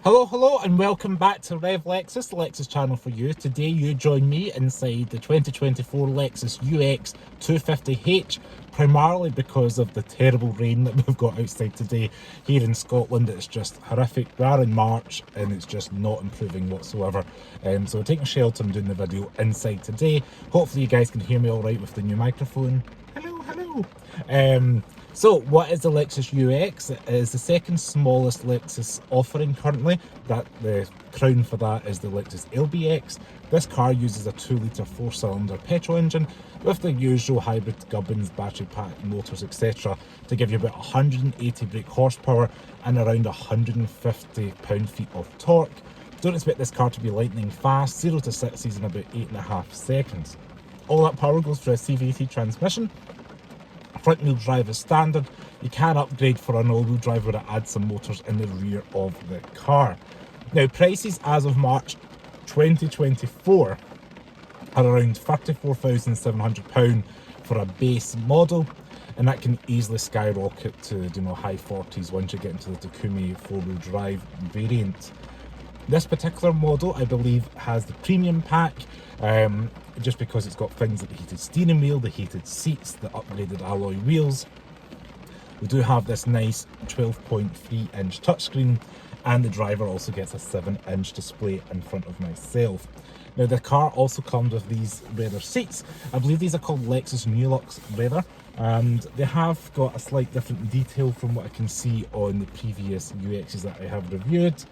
Hello, and welcome back to Rev Lexus, the Lexus channel for you. Today you join me inside the 2024 Lexus UX 250H, primarily because of the terrible rain that we've got outside today. Here in Scotland, it's just horrific. We are in March and it's just not improving whatsoever. So we're taking shelter and doing the video inside today. Hopefully you guys can hear me all right with the new microphone. Hello. So what is the Lexus UX? It is the second smallest Lexus offering currently. That the crown for that is the Lexus LBX. This car uses a 2-litre 4-cylinder petrol engine with the usual hybrid gubbins, battery pack, motors, etc. to give you about 180 brake horsepower and around 150 pound-feet of torque. Don't expect this car to be lightning fast. 0 to 60s in about 8.5 seconds. All that power goes through a CVT transmission. Front wheel drive is standard. You can upgrade for an all-wheel drive where it adds some motors in the rear of the car. Now, prices as of March 2024 are around £34,700 for a base model, and that can easily skyrocket to high 40s once you get into the Takumi 4-wheel drive variant. This particular model, I believe, has the premium pack, just because it's got things like the heated steering wheel, the heated seats, the upgraded alloy wheels. We do have this nice 12.3-inch touchscreen, and the driver also gets a 7-inch display in front of myself. Now, the car also comes with these leather seats. I believe these are called Lexus Lux leather, and they have got a slight different detail from what I can see on the previous UXs that I have reviewed.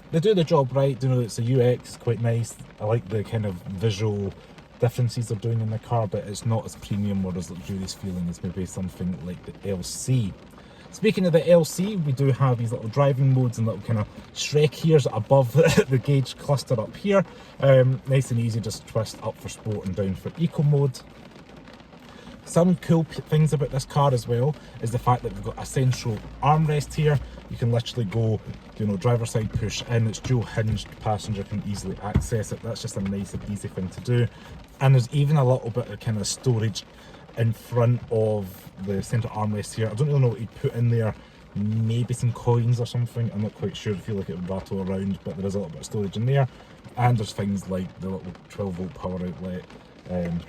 They do the job right, it's a UX, quite nice. I like the kind of visual differences they're doing in the car, but it's not as premium or as luxurious feeling as maybe something like the LC. Speaking of the LC, we do have these little driving modes and little kind of Shrek ears above the gauge cluster up here. Nice and easy, just twist up for sport and down for eco mode. Some cool things about this car as well is the fact that we've got a central armrest here. You can literally go, driver side push in. It's dual hinged, passenger can easily access it. That's just a nice and easy thing to do. And there's even a little bit of kind of storage in front of the centre armrest here. I don't really know what you'd put in there. Maybe some coins or something. I'm not quite sure. I feel like it would rattle around, but there is a little bit of storage in there. And there's things like the little 12-volt power outlet,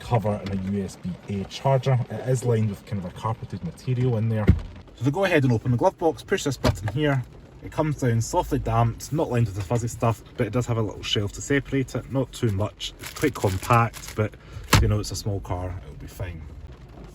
cover, and a USB-A charger. It is lined with kind of a carpeted material in there. So to go ahead and open the glove box, push this button here. It comes down softly damped, not lined with the fuzzy stuff, but it does have a little shelf to separate it. Not too much. It's quite compact, but it's a small car, it'll be fine.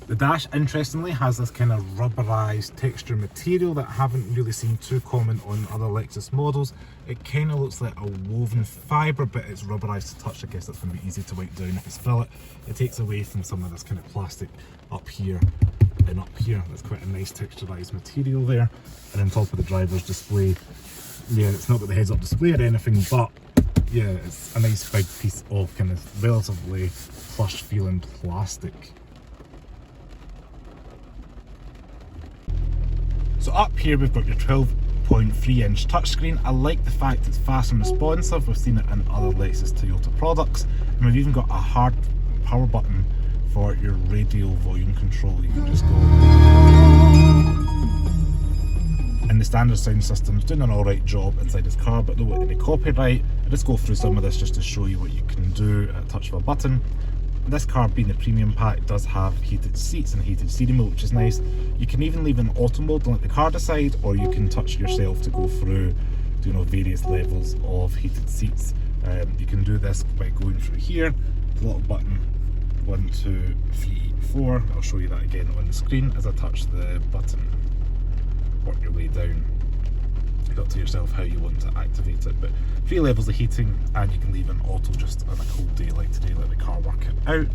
The dash, interestingly, has this kind of rubberized texture material that I haven't really seen too common on other Lexus models. It kind of looks like a woven fibre, but it's rubberized to touch. I guess that's going to be easy to wipe down if you spill it. It takes away from some of this kind of plastic up here and up here. That's quite a nice texturized material there. And on top of the driver's display, yeah, it's not got the heads-up display or anything, but yeah, it's a nice big piece of kind of relatively plush feeling plastic. So up here we've got your 12.3-inch touchscreen. I like the fact it's fast and responsive. We've seen it in other Lexus Toyota products. And we've even got a hard power button for your radio volume control. You can just go. And the standard sound system's doing an alright job inside this car, but don't want any copyright. I'll just go through some of this just to show you what you can do at a touch of a button. This car, being the premium pack, does have heated seats and heated steering wheel, which is nice. You can even leave in auto mode and let the car decide, or you can touch yourself to go through various levels of heated seats. You can do this by going through here, the little button 1, 2, 3, 4. I'll show you that again on the screen as I touch the button. Work your way down. It's up to yourself how you want to activate it, but 3 levels of heating, and you can leave in auto just on a cold day like today, let the car work it out.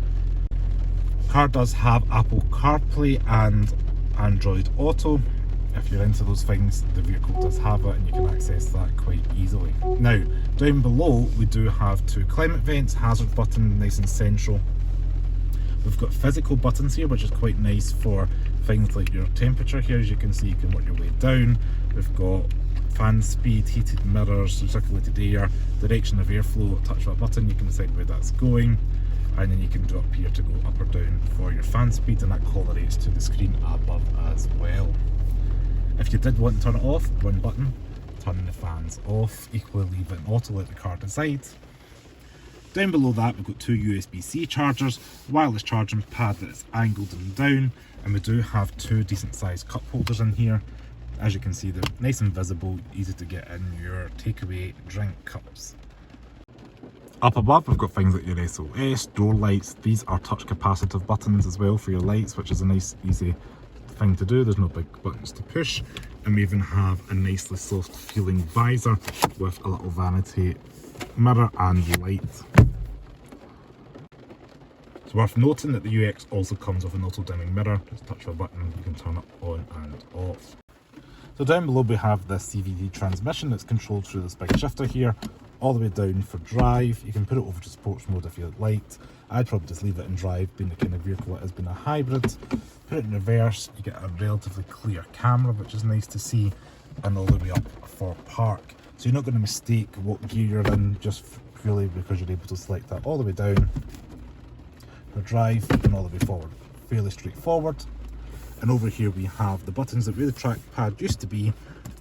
Car does have Apple CarPlay and Android Auto. If you're into those things, the vehicle does have it and you can access that quite easily. Now, down below we do have 2 climate vents, hazard button nice and central. We've got physical buttons here, which is quite nice for things like your temperature here. As you can see, you can work your way down. We've got fan speed, heated mirrors, recirculated air, direction of airflow. Touch that button, you can decide where that's going, and then you can do up here to go up or down for your fan speed, and that correlates to the screen above as well. If you did want to turn it off, one button. turning the fans off, equally leave it in auto, let the car decide. Down below that we've got two USB-C chargers, wireless charging pad that is angled and down, and we do have two decent sized cup holders in here. As you can see, they're nice and visible, easy to get in your takeaway drink cups. Up above we've got things like your SOS, door lights. These are touch capacitive buttons as well for your lights, which is a nice easy thing to do. There's no big buttons to push, and we even have a nicely soft feeling visor with a little vanity mirror and light. It's worth noting that the UX also comes with an auto dimming mirror. Just touch a button, you can turn it on and off. So down below we have this CVT transmission that's controlled through this big shifter here, all the way down for drive. You can put it over to sports mode if you'd like. I'd probably just leave it in drive, being the kind of vehicle it has been a hybrid. Put it in reverse, you get a relatively clear camera, which is nice to see, and all the way up for park. So you're not going to mistake what gear you're in just purely because you're able to select that all the way down for drive and all the way forward. Fairly straightforward. And over here we have the buttons that where the trackpad used to be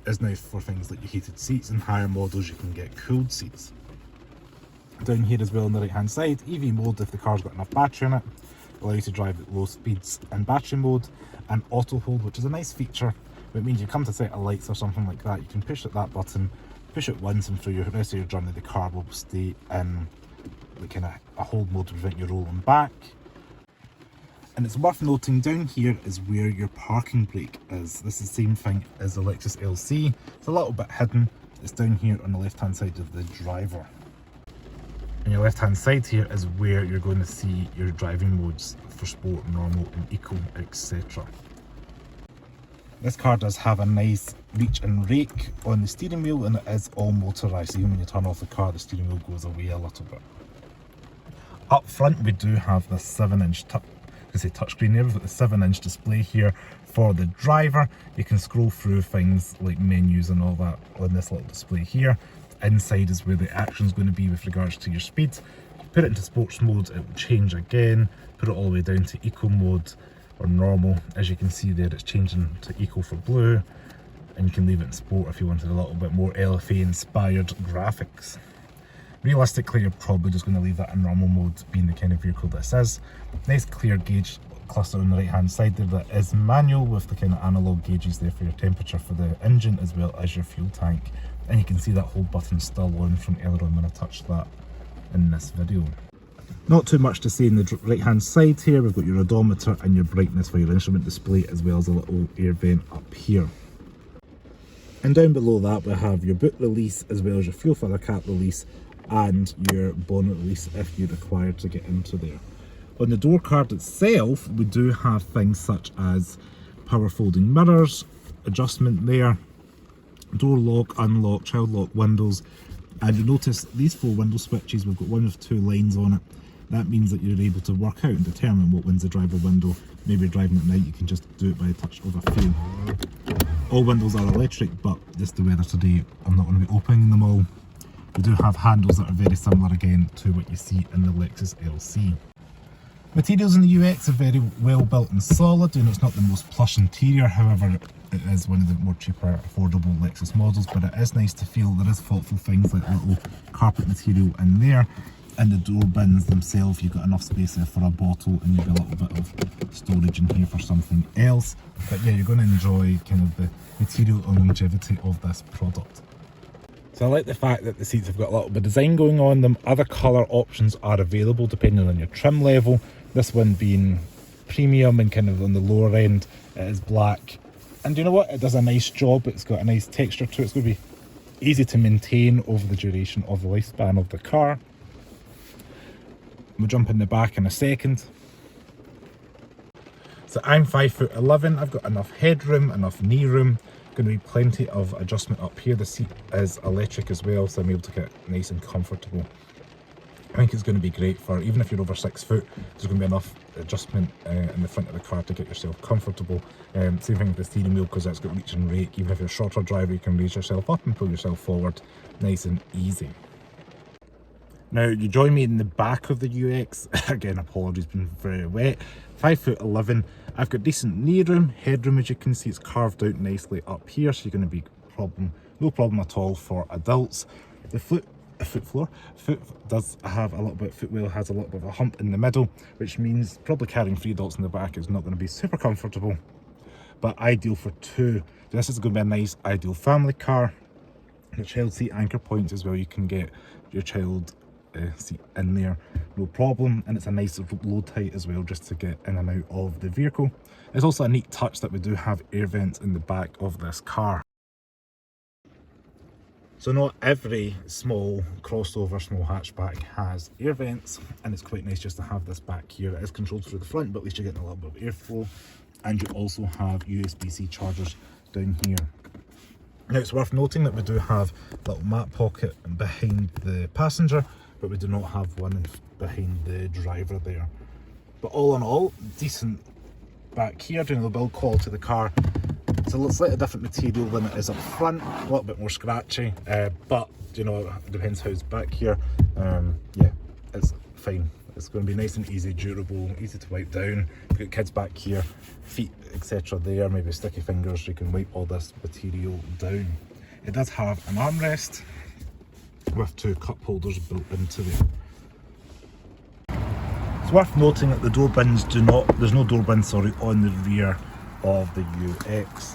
is now for things like your heated seats. In higher models you can get cooled seats. Down here as well on the right hand side, EV mode if the car's got enough battery in it, allow you to drive at low speeds in battery mode, and auto hold, which is a nice feature. It means you come to set of lights or something like that, you can push at that button, push it once, and through your rest of your journey the car will stay in the kind of a hold mode to prevent you rolling back. And it's worth noting down here is where your parking brake is. This is the same thing as the Lexus LC. It's a little bit hidden. It's down here on the left hand side of the driver. On your left hand side here is where you're going to see your driving modes for sport, normal and eco, etc. This car does have a nice reach and rake on the steering wheel, and it is all motorised, so even when you turn off the car the steering wheel goes away a little bit. Up front we do have this 7-inch touchscreen there. We've got the 7-inch display here for the driver. You can scroll through things like menus and all that on this little display here. Inside is where the action is going to be with regards to your speed. Put it into sports mode, it will change again. Put it all the way down to eco mode or normal. As you can see there, it's changing to eco for blue, and you can leave it in sport if you wanted a little bit more LFA inspired graphics. Realistically, you're probably just going to leave that in normal mode, being the kind of vehicle this is. Nice clear gauge cluster on the right hand side there that is manual, with the kind of analog gauges there for your temperature for the engine as well as your fuel tank. And you can see that hold button still on from earlier on when I touched that in this video. Not too much to say in the right hand side here. We've got your odometer and your brightness for your instrument display, as well as a little air vent up here. And down below that we have your boot release as well as your fuel filler cap release and your bonnet release if you're required to get into there. On the door card itself we do have things such as power folding mirrors, adjustment there, door lock, unlock, child lock windows, and you notice these 4 window switches, we've got one with 2 lines on it. That means that you're able to work out and determine what wins the driver window. Maybe you're driving at night, you can just do it by a touch of a few. All windows are electric, but just the weather today, I'm not going to be opening them all. We do have handles that are very similar again to what you see in the Lexus LC. Materials in the UX are very well built and solid, and it's not the most plush interior, however it is one of the more cheaper, affordable Lexus models, but it is nice to feel there is thoughtful things like little carpet material in there. And the door bins themselves, you've got enough space there for a bottle, and you've got a little bit of storage in here for something else. But yeah, you're going to enjoy kind of the material and longevity of this product. So I like the fact that the seats have got a little bit of design going on them. Other colour options are available depending on your trim level. This one being premium and kind of on the lower end, it is black. And you know what? It does a nice job. It's got a nice texture to it. It's going to be easy to maintain over the duration of the lifespan of the car. We'll jump in the back in a second. So I'm 5'11", I've got enough headroom, enough knee room. Going to be plenty of adjustment up here. The seat is electric as well, so I'm able to get nice and comfortable. I think it's going to be great for, even if you're over 6 foot, there's going to be enough adjustment in the front of the car to get yourself comfortable. Same thing with the steering wheel, because that's got reach and rake. Even if you're a shorter driver, you can raise yourself up and pull yourself forward nice and easy. Now you join me in the back of the UX. Again, apologies, been very wet. 5'11", I've got decent knee room, headroom as you can see, it's carved out nicely up here, so you're going to be problem no problem at all for adults. The foot does have a little bit, footwell has a little bit of a hump in the middle, which means probably carrying 3 adults in the back is not going to be super comfortable, but ideal for 2. This is going to be a nice ideal family car. The child seat anchor points as well, you can get your child seat in there, no problem, and it's a nice low height as well, just to get in and out of the vehicle. It's also a neat touch that we do have air vents in the back of this car. So not every small crossover, small hatchback has air vents, and it's quite nice just to have this back here. It is controlled through the front, but at least you're getting a little bit of airflow, and you also have USB-C chargers down here. Now it's worth noting that we do have a little mat pocket behind the passenger, but we do not have one behind the driver there. But all in all, decent back here. Doing the build quality of the car, it's a slightly different material than it is up front, a little bit more scratchy, but you know, it depends how it's back here. Yeah, it's fine. It's going to be nice and easy, durable, easy to wipe down. You've got kids back here, feet etc there, maybe sticky fingers, so you can wipe all this material down. It does have an armrest with 2 cup holders built into it. It's worth noting that the door bins there's no door bins, sorry, on the rear of the UX.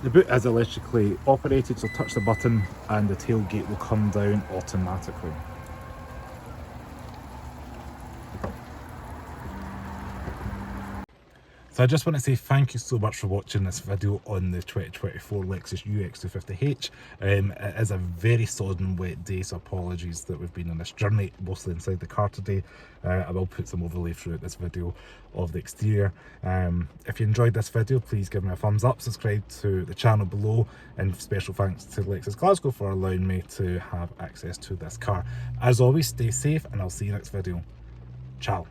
The boot is electrically operated, so touch the button and the tailgate will come down automatically. So I just want to say thank you so much for watching this video on the 2024 Lexus UX 250H. It is a very sodden wet day, so apologies that we've been on this journey mostly inside the car today. I will put some overlay throughout this video of the exterior. If you enjoyed this video, please give me a thumbs up, subscribe to the channel below, and special thanks to Lexus Glasgow for allowing me to have access to this car. As always, stay safe and I'll see you next video. Ciao.